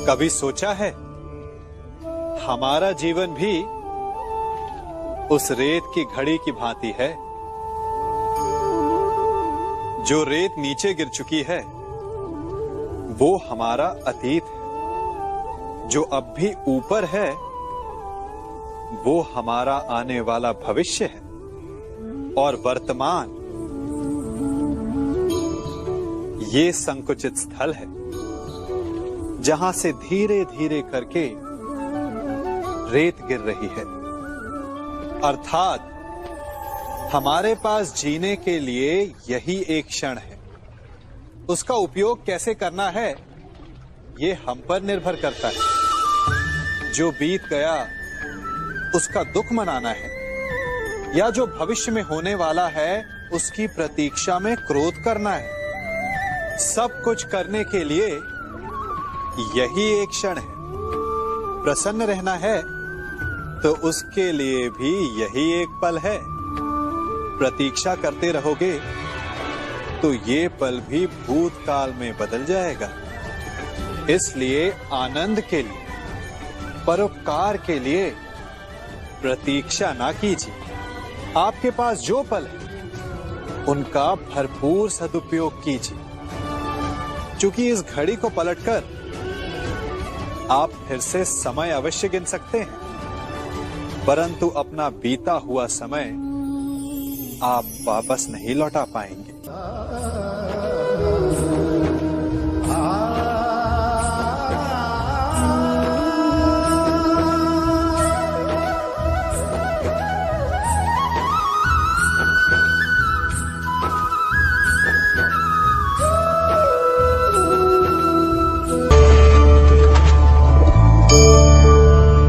कभी सोचा है हमारा जीवन भी उस रेत की घड़ी की भांति है। जो रेत नीचे गिर चुकी है वो हमारा अतीत है, जो अब भी ऊपर है वो हमारा आने वाला भविष्य है, और वर्तमान ये संकुचित स्थल है जहां से धीरे धीरे करके रेत गिर रही है। अर्थात हमारे पास जीने के लिए यही एक क्षण है। उसका उपयोग कैसे करना है ये हम पर निर्भर करता है। जो बीत गया उसका दुख मनाना है, या जो भविष्य में होने वाला है उसकी प्रतीक्षा में क्रोध करना है। सब कुछ करने के लिए यही एक क्षण है। प्रसन्न रहना है तो उसके लिए भी यही एक पल है। प्रतीक्षा करते रहोगे तो ये पल भी भूतकाल में बदल जाएगा। इसलिए आनंद के लिए, परोपकार के लिए प्रतीक्षा ना कीजिए। आपके पास जो पल है उनका भरपूर सदुपयोग कीजिए, क्योंकि इस घड़ी को पलटकर आप फिर से समय अवश्य गिन सकते हैं, परंतु अपना बीता हुआ समय आप वापस नहीं लौटा पाएंगे।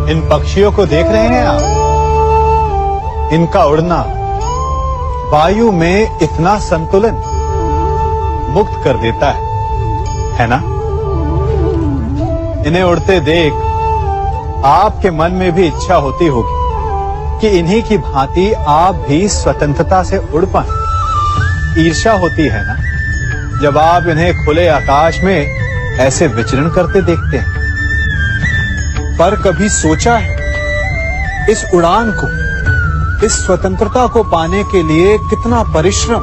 इन पक्षियों को देख रहे हैं आप? इनका उड़ना वायु में इतना संतुलन मुक्त कर देता है ना? इन्हें उड़ते देख आपके मन में भी इच्छा होती होगी कि इन्हीं की भांति आप भी स्वतंत्रता से उड़ पाएं। ईर्ष्या होती है ना जब आप इन्हें खुले आकाश में ऐसे विचरण करते देखते हैं। पर कभी सोचा है इस उड़ान को, इस स्वतंत्रता को पाने के लिए कितना परिश्रम,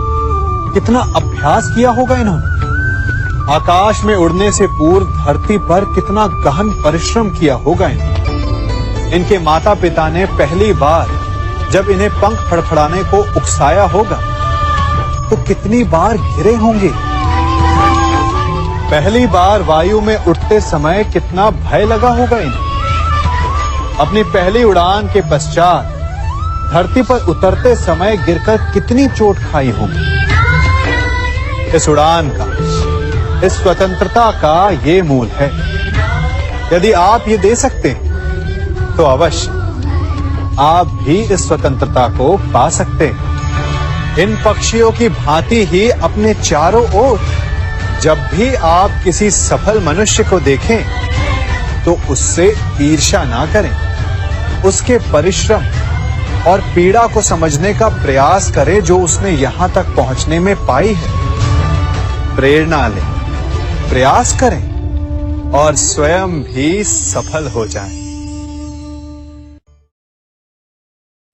कितना अभ्यास किया होगा इन्होंने? आकाश में उड़ने से पूर्व धरती पर कितना गहन परिश्रम किया होगा इन्होंने? इनके माता पिता ने पहली बार जब इन्हें पंख फड़फड़ाने को उकसाया होगा तो कितनी बार घिरे होंगे? पहली बार वायु में उड़ते समय कितना भय लगा होगा इन्हें? अपनी पहली उड़ान के पश्चात धरती पर उतरते समय गिरकर कितनी चोट खाई होगी। इस उड़ान का, इस स्वतंत्रता का ये मूल है। यदि आप ये दे सकते हैं तो अवश्य आप भी इस स्वतंत्रता को पा सकते हैं। इन पक्षियों की भांति ही अपने चारों ओर जब भी आप किसी सफल मनुष्य को देखें तो उससे ईर्ष्या ना करें। उसके परिश्रम और पीड़ा को समझने का प्रयास करें जो उसने यहां तक पहुंचने में पाई है। प्रेरणा लें, प्रयास करें और स्वयं भी सफल हो जाएं।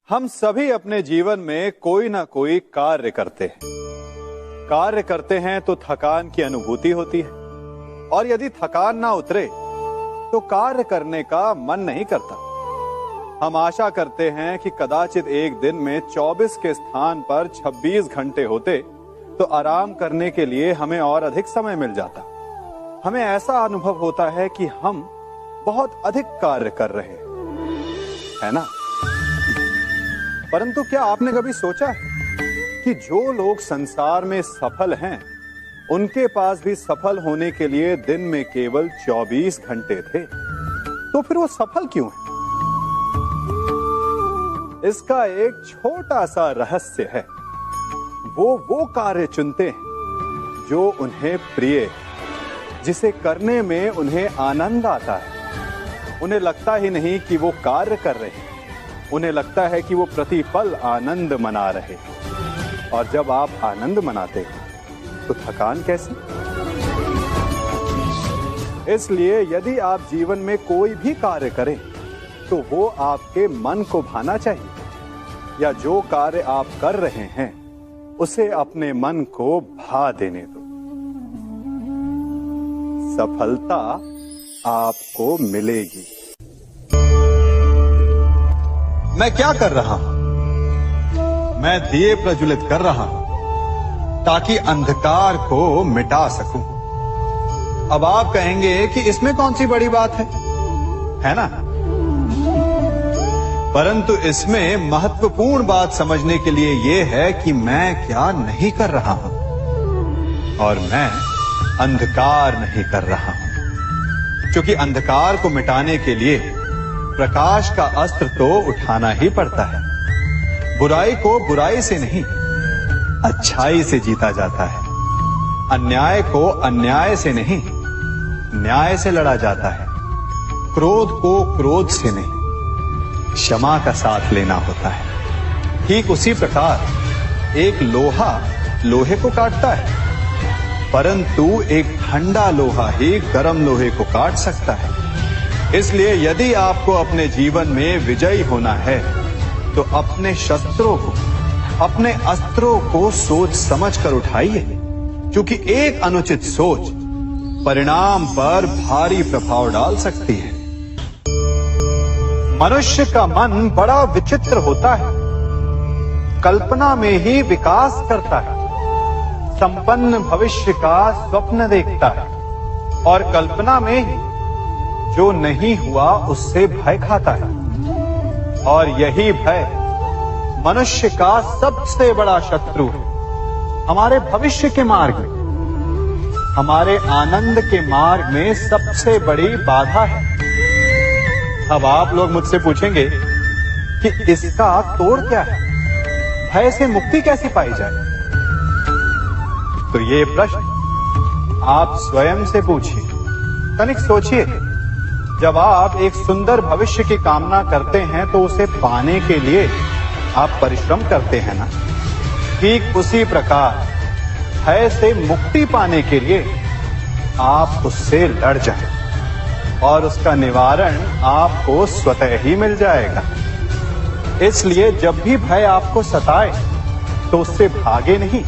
हम सभी अपने जीवन में कोई ना कोई कार्य करते हैं। कार्य करते हैं तो थकान की अनुभूति होती है, और यदि थकान ना उतरे तो कार्य करने का मन नहीं करता। हम आशा करते हैं कि कदाचित एक दिन में 24 के स्थान पर 26 घंटे होते तो आराम करने के लिए हमें और अधिक समय मिल जाता। हमें ऐसा अनुभव होता है कि हम बहुत अधिक कार्य कर रहे हैं, है ना? परंतु क्या आपने कभी सोचा है कि जो लोग संसार में सफल हैं उनके पास भी सफल होने के लिए दिन में केवल 24 घंटे थे? तो फिर वो सफल क्यों हैं? इसका एक छोटा सा रहस्य है। वो कार्य चुनते हैं जो उन्हें प्रिय है, जिसे करने में उन्हें आनंद आता है। उन्हें लगता ही नहीं कि वो कार्य कर रहे हैं, उन्हें लगता है कि वो प्रतिपल आनंद मना रहे हैं। और जब आप आनंद मनाते हैं तो थकान कैसी? इसलिए यदि आप जीवन में कोई भी कार्य करें तो वो आपके मन को भाना चाहिए, या जो कार्य आप कर रहे हैं उसे अपने मन को भा देने दो। सफलता आपको मिलेगी। मैं क्या कर रहा हूं? मैं दिए प्रज्वलित कर रहा हूं ताकि अंधकार को मिटा सकूं। अब आप कहेंगे कि इसमें कौन सी बड़ी बात है ना? परंतु इसमें महत्वपूर्ण बात समझने के लिए यह है कि मैं क्या नहीं कर रहा हूं, और मैं अंधकार नहीं कर रहा हूं। क्योंकि अंधकार को मिटाने के लिए प्रकाश का अस्त्र तो उठाना ही पड़ता है। बुराई को बुराई से नहीं, अच्छाई से जीता जाता है। अन्याय को अन्याय से नहीं, न्याय से लड़ा जाता है। क्रोध को क्रोध से नहीं, क्षमा का साथ लेना होता है। ठीक उसी प्रकार एक लोहा लोहे को काटता है, परंतु एक ठंडा लोहा ही गर्म लोहे को काट सकता है। इसलिए यदि आपको अपने जीवन में विजयी होना है तो अपने शस्त्रों को, अपने अस्त्रों को सोच समझ कर उठाइए, क्योंकि एक अनुचित सोच परिणाम पर भारी प्रभाव डाल सकती है। मनुष्य का मन बड़ा विचित्र होता है, कल्पना में ही विकास करता है, संपन्न भविष्य का स्वप्न देखता है, और कल्पना में ही जो नहीं हुआ उससे भय खाता है। और यही भय मनुष्य का सबसे बड़ा शत्रु है। हमारे भविष्य के मार्ग में, हमारे आनंद के मार्ग में सबसे बड़ी बाधा है। अब आप लोग मुझसे पूछेंगे कि इसका तोड़ क्या है, भय से मुक्ति कैसे पाई जाए? तो ये प्रश्न आप स्वयं से पूछिए। तनिक सोचिए, जब आप एक सुंदर भविष्य की कामना करते हैं तो उसे पाने के लिए आप परिश्रम करते हैं ना? ठीक उसी प्रकार भय से मुक्ति पाने के लिए आप उससे लड़ जाएं, और उसका निवारण आपको स्वतः ही मिल जाएगा। इसलिए जब भी भय आपको सताए तो उससे भागे नहीं,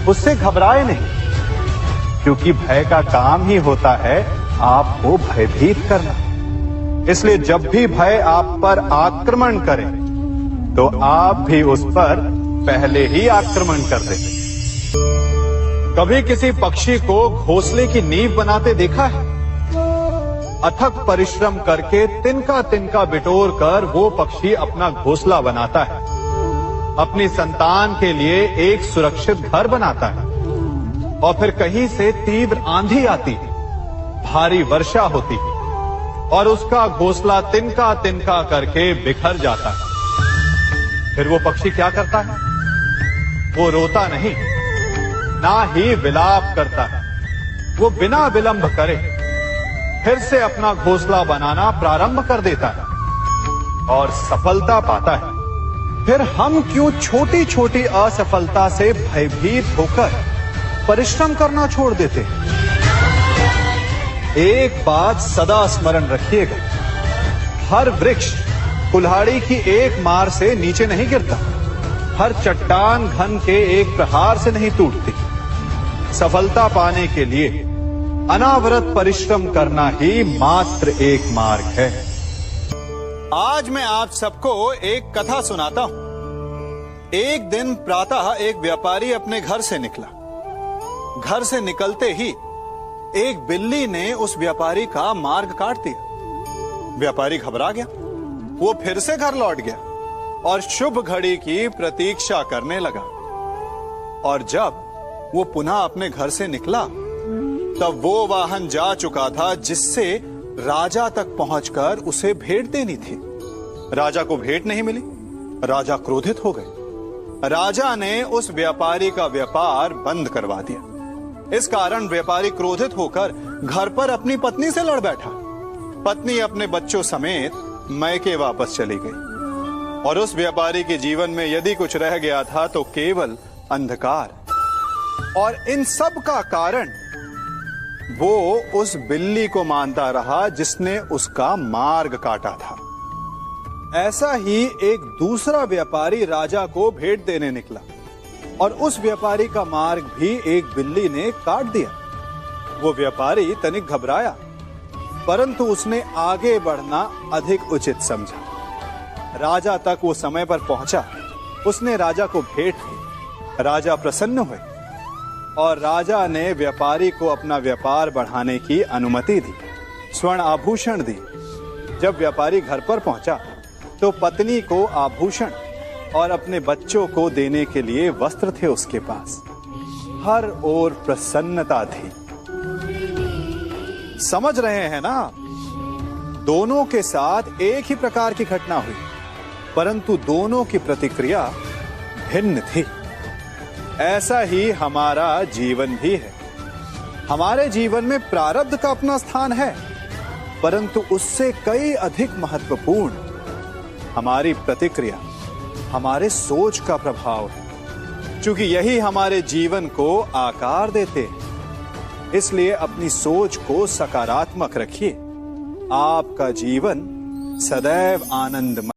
उससे घबराए नहीं, क्योंकि भय का काम ही होता है आपको भयभीत करना। इसलिए जब भी भय आप पर आक्रमण करे तो आप भी उस पर पहले ही आक्रमण कर देते। कभी किसी पक्षी को घोंसले की नींव बनाते देखा है? अथक परिश्रम करके तिनका तिनका बिटोर कर वो पक्षी अपना घोंसला बनाता है, अपनी संतान के लिए एक सुरक्षित घर बनाता है। और फिर कहीं से तीव्र आंधी आती है, भारी वर्षा होती है, और उसका घोंसला तिनका तिनका करके बिखर जाता है। फिर वो पक्षी क्या करता है? वो रोता नहीं, ना ही विलाप करता है। वो बिना विलंब करे फिर से अपना घोंसला बनाना प्रारंभ कर देता है और सफलता पाता है। फिर हम क्यों छोटी छोटी असफलता से भयभीत होकर परिश्रम करना छोड़ देते हैं? एक बात सदा स्मरण रखिएगा, हर वृक्ष कुल्हाड़ी की एक मार से नीचे नहीं गिरता, हर चट्टान घन के एक प्रहार से नहीं टूटती। सफलता पाने के लिए अनावरत परिश्रम करना ही मात्र एक मार्ग है। आज मैं आप सबको एक कथा सुनाता हूं। एक दिन प्रातः एक व्यापारी अपने घर से निकला। घर से निकलते ही एक बिल्ली ने उस व्यापारी का मार्ग काट दिया। व्यापारी घबरा गया, वो फिर से घर लौट गया और शुभ घड़ी की प्रतीक्षा करने लगा। और जब वो पुनः अपने घर से निकला तब वो वाहन जा चुका था जिससे राजा तक पहुंचकर उसे भेंट देनी थी। राजा को भेंट नहीं मिली। राजा क्रोधित हो गए। राजा ने उस व्यापारी का व्यापार बंद करवा दिया। इस कारण व्यापारी क्रोधित होकर घर पर अपनी पत्नी से लड़ बैठा। पत्नी अपने बच्चों समेत मैके वापस चली गई और उस व्यापारी के जीवन में यदि कुछ रह गया था तो केवल अंधकार। और इन सब का कारण वो उस बिल्ली को मानता रहा जिसने उसका मार्ग काटा था। ऐसा ही एक दूसरा व्यापारी राजा को भेंट देने निकला और उस व्यापारी का मार्ग भी एक बिल्ली ने काट दिया। वो व्यापारी तनिक घबराया, परंतु उसने आगे बढ़ना अधिक उचित समझा। राजा तक वो समय पर पहुंचा। उसने राजा को भेंट दी। राजा प्रसन्न हुए और राजा ने व्यापारी को अपना व्यापार बढ़ाने की अनुमति दी, स्वर्ण आभूषण दी। जब व्यापारी घर पर पहुंचा तो पत्नी को आभूषण और अपने बच्चों को देने के लिए वस्त्र थे उसके पास। हर ओर प्रसन्नता थी। समझ रहे हैं ना? दोनों के साथ एक ही प्रकार की घटना हुई, परंतु दोनों की प्रतिक्रिया भिन्न थी। ऐसा ही हमारा जीवन भी है। हमारे जीवन में प्रारब्ध का अपना स्थान है, परंतु उससे कई अधिक महत्वपूर्ण हमारी प्रतिक्रिया, हमारे सोच का प्रभाव है, क्योंकि यही हमारे जीवन को आकार देते हैं। इसलिए अपनी सोच को सकारात्मक रखिए। आपका जीवन सदैव आनंदमय